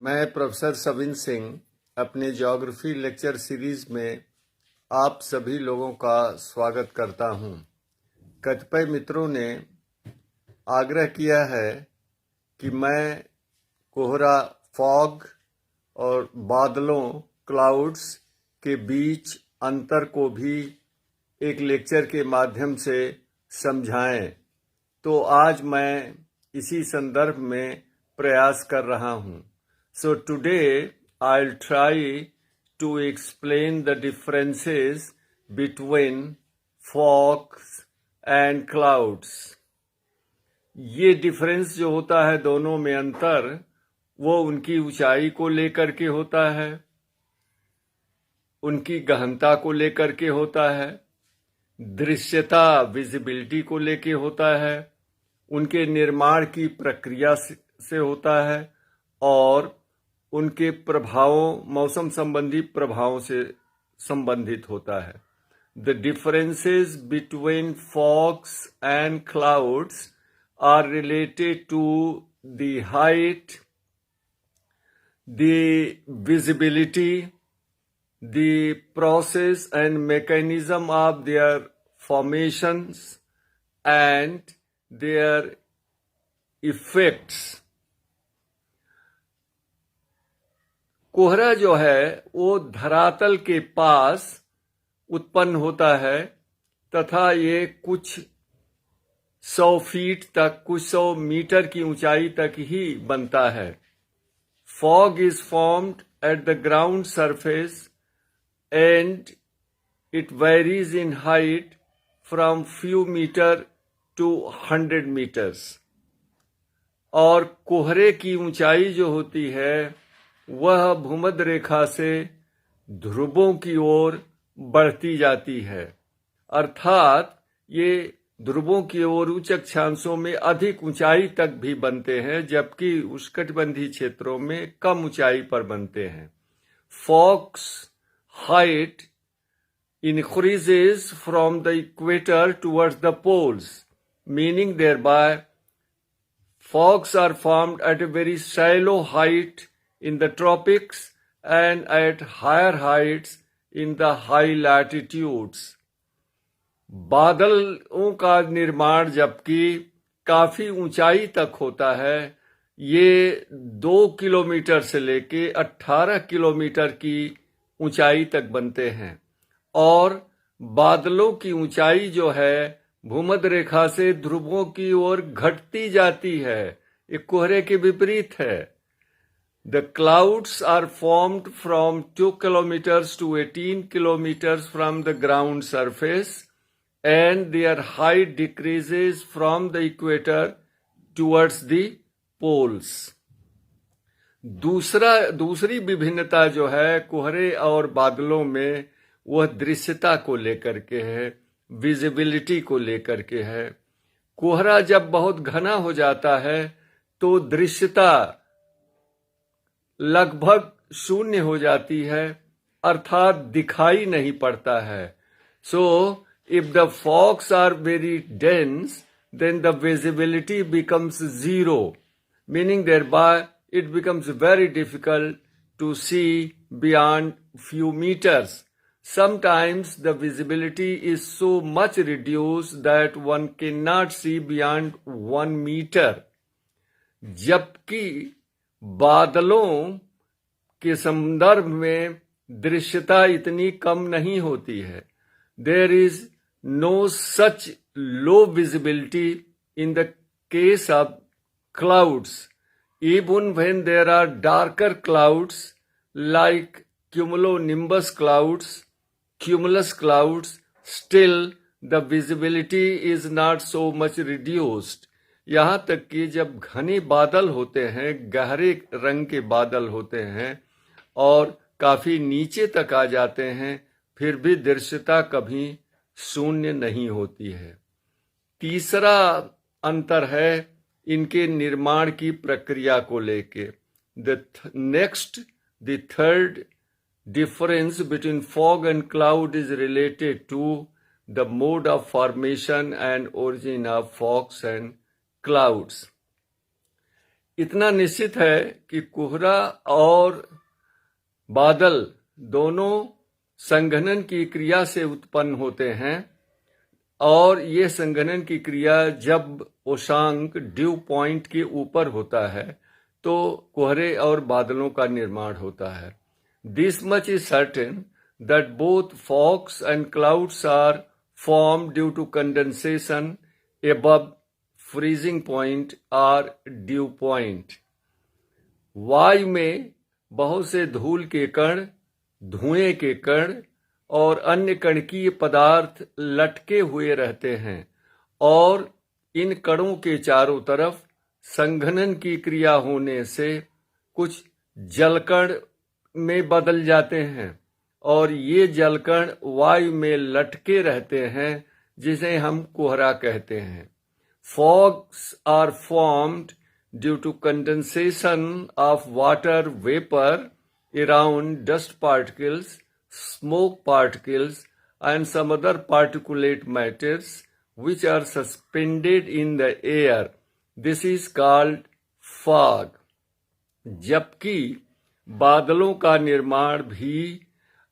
मैं प्रोफेसर सविन सिंह अपने geography lecture series में आप सभी लोगों का स्वागत करता हूं। कतिपय मित्रों ने आग्रह किया है कि मैं कोहरा फॉग और बादलों क्लाउड्स के बीच अंतर को भी एक लेक्चर के माध्यम से समझाएं, तो आज मैं इसी संदर्भ में प्रयास कर रहा हूं। So today I'll try to explain the differences between fogs and clouds. ये डिफरेंस जो होता है दोनों में अंतर, वो उनकी ऊंचाई को लेकर के होता है, उनकी गहनता को लेकर के होता है, दृश्यता विजिबिलिटी को लेकर होता है, उनके निर्माण की प्रक्रिया से होता है और उनके प्रभावों, मौसम संबंधी प्रभावों से संबंधित होता है। The differences between fogs and clouds are related to the height, the visibility, the process and mechanism of their formations and their effects. कोहरा जो है वो धरातल के पास उत्पन्न होता है तथा ये कुछ 100 फीट तक, कुछ 100 मीटर की ऊंचाई तक ही बनता है। Fog is formed at the ground surface and it varies in height from few meter to 100 meters. और कोहरे की ऊंचाई जो होती है वह भूमध्य रेखा से ध्रुवों की ओर बढ़ती जाती है, अर्थात ये ध्रुवों की ओर उच्च अक्षांशों में अधिक ऊंचाई तक भी बनते हैं, जबकि उष्णकटिबंधीय क्षेत्रों में कम ऊंचाई पर बनते हैं। Fogs height increases from the equator towards the poles, meaning thereby fogs are formed at a very shallow height in the tropics and at higher heights in the high latitudes. बादलों का निर्माण जबकि काफी ऊंचाई तक होता है, ये 2 किलोमीटर से लेके 18 किलोमीटर की ऊंचाई तक बनते हैं और बादलों की ऊंचाई जो है भूमध्य रेखा से ध्रुवों की ओर घटती जाती है। ये कोहरे के विपरीत है। The clouds are formed from 2 kilometers to 18 kilometers from the ground surface and their height decreases from the equator towards the poles. दूसरी विभिन्नता जो है कोहरे और बादलों में, वह दृश्यता को लेकर के है, विजिबिलिटी को लेकर के है। कोहरा जब बहुत घना हो जाता है तो दृश्यता लगभग शून्य हो जाती है, अर्थात दिखाई नहीं पड़ता है। So if the fogs are very dense then the visibility becomes zero, meaning thereby it becomes very difficult to see beyond few meters. Sometimes the visibility is so much reduced that one cannot see beyond 1 meter. जबकि बादलों के संदर्भ में दृश्यता इतनी कम नहीं होती है। There is no such low visibility in the case of clouds. Even when there are darker clouds like cumulonimbus clouds, cumulus clouds, still the visibility is not so much reduced. यहाँ तक कि जब घने बादल होते हैं, गहरे रंग के बादल होते हैं और काफी नीचे तक आ जाते हैं, फिर भी दृश्यता कभी शून्य नहीं होती है। तीसरा अंतर है इनके निर्माण की प्रक्रिया को लेके। The third difference between fog and cloud is related to the mode of formation and origin of fogs and clouds. इतना निश्चित है कि कोहरा और बादल दोनों संघनन की क्रिया से उत्पन्न होते हैं, और ये संघनन की क्रिया जब उषांक ड्यू पॉइंट के ऊपर होता है तो कोहरे और बादलों का निर्माण होता है. This much is certain that both fogs and clouds are form due to condensation above freezing point और ड्यू पॉइंट. वायु में बहुत से धूल के कण, धुएं के कण और अन्य कणकीय पदार्थ लटके हुए रहते हैं, और इन कणों के चारों तरफ संघनन की क्रिया होने से कुछ जलकण में बदल जाते हैं, और ये जलकण वायु में लटके रहते हैं, जिसे हम कोहरा कहते हैं. Fogs are formed due to condensation of water vapor around dust particles, smoke particles, and some other particulate matters which are suspended in the air. This is called fog. जबकि बादलों का निर्माण भी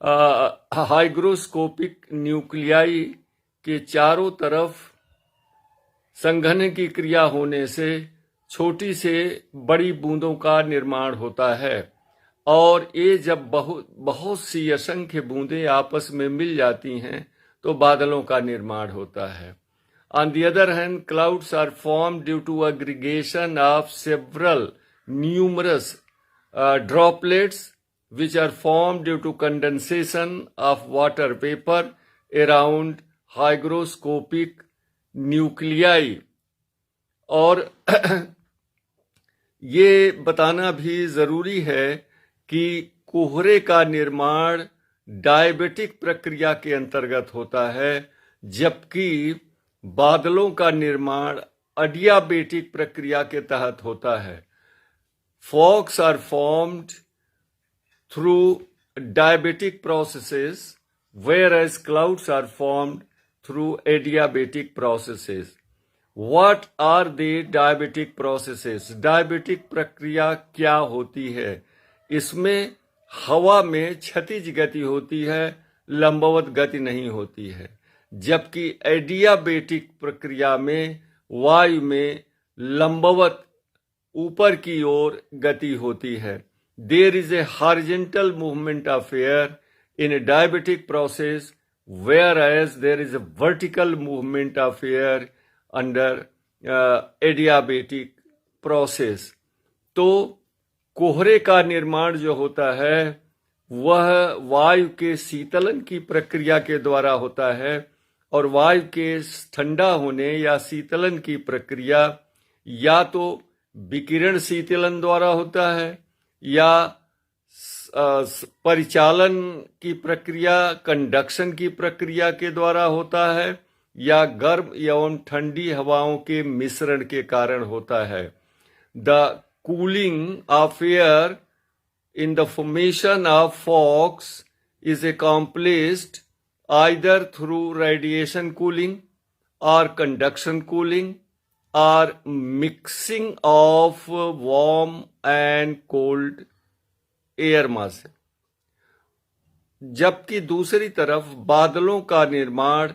हाइग्रोस्कोपिक न्यूक्लियाई के चारों तरफ संघनन की क्रिया होने से छोटी से बड़ी बूंदों का निर्माण होता है, और ये जब बहुत सी असंख्य बूंदें आपस में मिल जाती हैं तो बादलों का निर्माण होता है. On the other hand, clouds are formed due to aggregation of several numerous droplets which are formed due to condensation of water vapor around hygroscopic nuclei. और ये बताना भी जरूरी है कि कोहरे का निर्माण डायबेटिक प्रक्रिया के अंतर्गत होता है, जबकि बादलों का निर्माण अडियाबेटिक प्रक्रिया के तहत होता है. Fogs are formed through adiabatic processes, whereas clouds are formed through adiabatic processes. What are the diabetic processes? Diabetic प्रक्रिया क्या होती है? इसमें हवा में क्षैतिज गति होती है, लंबवत गति नहीं होती है, जबकि एडियाबेटिक प्रक्रिया में वायु में लंबवत ऊपर की ओर गति होती है. There is a horizontal movement of air in a diabetic process, whereas there is a vertical movement of air under adiabatic process. तो कोहरे का निर्माण जो होता है वह वायु के शीतलन की प्रक्रिया के द्वारा होता है, और वायु के ठंडा होने या शीतलन की प्रक्रिया या तो विकिरण शीतलन द्वारा होता है, या परिचालन की प्रक्रिया, कंडक्शन की प्रक्रिया के द्वारा होता है, या गर्म एवं ठंडी हवाओं के मिश्रण के कारण होता है. The cooling of air in the formation of fogs is accomplished either through radiation cooling or conduction cooling or mixing of warm and cold air mass है. जबकि दूसरी तरफ बादलों का निर्माण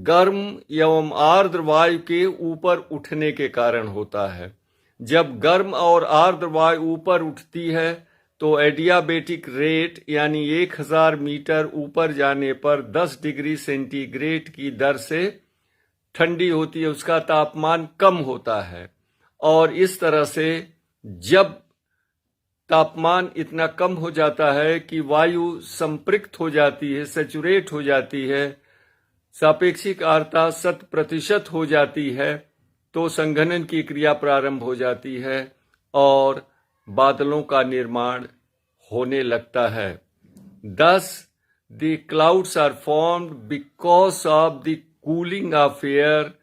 गर्म एवं आर्द्र वायु के ऊपर उठने के कारण होता है. जब गर्म और आर्द्र वायु ऊपर उठती है तो एडियाबेटिक रेट यानी 1000 मीटर ऊपर जाने पर 10 डिग्री सेंटीग्रेड की दर से ठंडी होती है, उसका तापमान कम होता है. और इस तरह से जब तापमान इतना कम हो जाता है कि वायु संपृक्त हो जाती है, सैचुरेट हो जाती है, सापेक्षिक आर्द्रता 100% हो जाती है, तो संघनन की क्रिया प्रारंभ हो जाती है और बादलों का निर्माण होने लगता है. Thus, the clouds are formed because of the cooling of air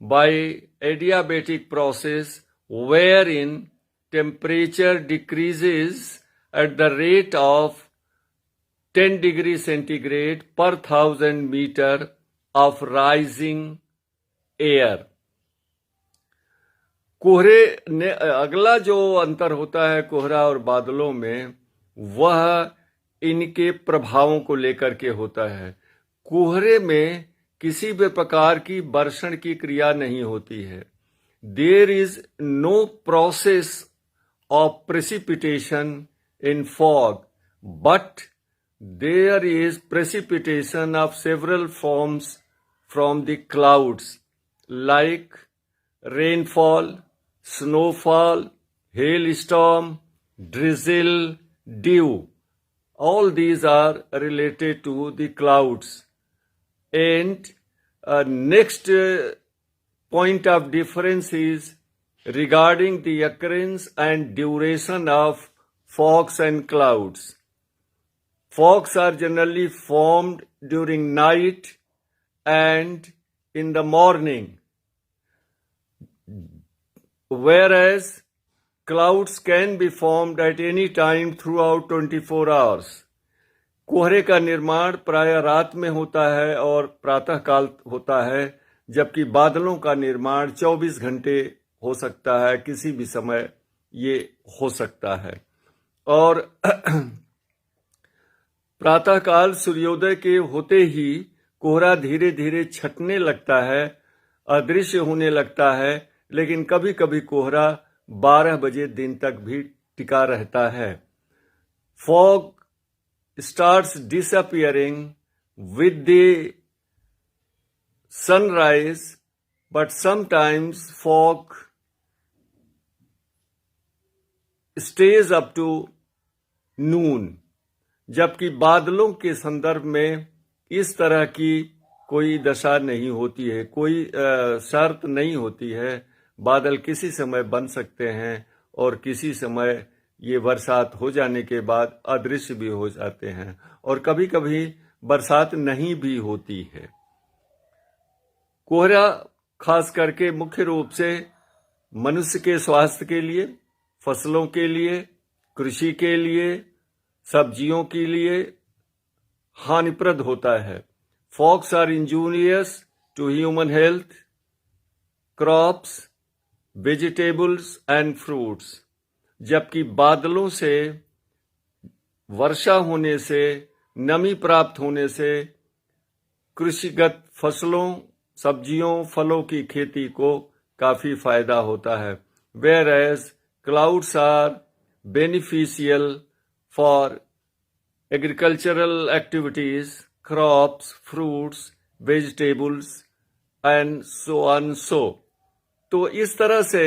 by adiabatic process, wherein temperature decreases at the rate of 10 degrees centigrade per 1000 meter of rising air. कोहरे ने अगला जो अंतर होता है कोहरा और बादलों में, वह इनके प्रभावों को लेकर के होता है। कोहरे में किसी भी प्रकार की वर्षण की क्रिया नहीं होती है। There is no process of precipitation in fog, but there is precipitation of several forms from the clouds like rainfall, snowfall, hailstorm, drizzle, dew. All these are related to the clouds. And next point of difference is regarding the occurrence and duration of fogs and clouds. Fogs are generally formed during night and in the morning, whereas clouds can be formed at any time throughout 24 hours. कोहरे का निर्माण प्रायः रात में होता है और प्रातः काल होता है, जबकि बादलों का निर्माण 24 घंटे हो सकता है, किसी भी समय ये हो सकता है। और प्रातः काल सूर्योदय के होते ही कोहरा धीरे धीरे छटने लगता है, अदृश्य होने लगता है, लेकिन कभी कभी कोहरा 12 बजे दिन तक भी टिका रहता है। Fog starts disappearing with the sunrise, but sometimes fog stays up to noon, जबकि बादलों के संदर्भ में इस तरह की कोई दशा नहीं होती है, कोई शर्त नहीं होती है। बादल किसी समय बन सकते हैं और किसी समय ये बरसात हो जाने के बाद अदृश्य भी हो जाते हैं, और कभी कभी बरसात नहीं भी होती है। कोहरा खास करके मुख्य रूप से मनुष्य के स्वास्थ्य के लिए, फसलों के लिए, कृषि के लिए, सब्जियों के लिए हानिप्रद होता है। Fogs are injurious to human health, crops, vegetables and fruits. जबकि बादलों से, वर्षा होने से, नमी प्राप्त होने से कृषिगत फसलों, सब्जियों, फलों की खेती को काफी फायदा होता है। Whereas clouds are beneficial for agricultural activities, crops, fruits, vegetables and so on so. तो इस तरह से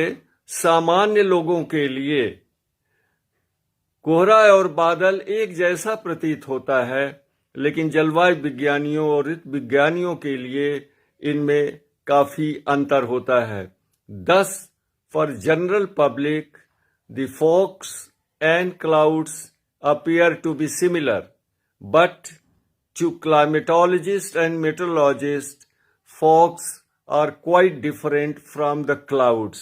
सामान्य लोगों के लिए कोहरा और बादल एक जैसा प्रतीत होता है, लेकिन जलवायु विज्ञानियों और ऋतु विज्ञानियों के लिए इनमें काफी अंतर होता है। Thus, for general public, the fogs and clouds appear to be similar, but to climatologists and meteorologists, fogs are quite different from the clouds.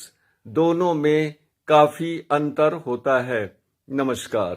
दोनों में काफी अंतर होता है। नमस्कार।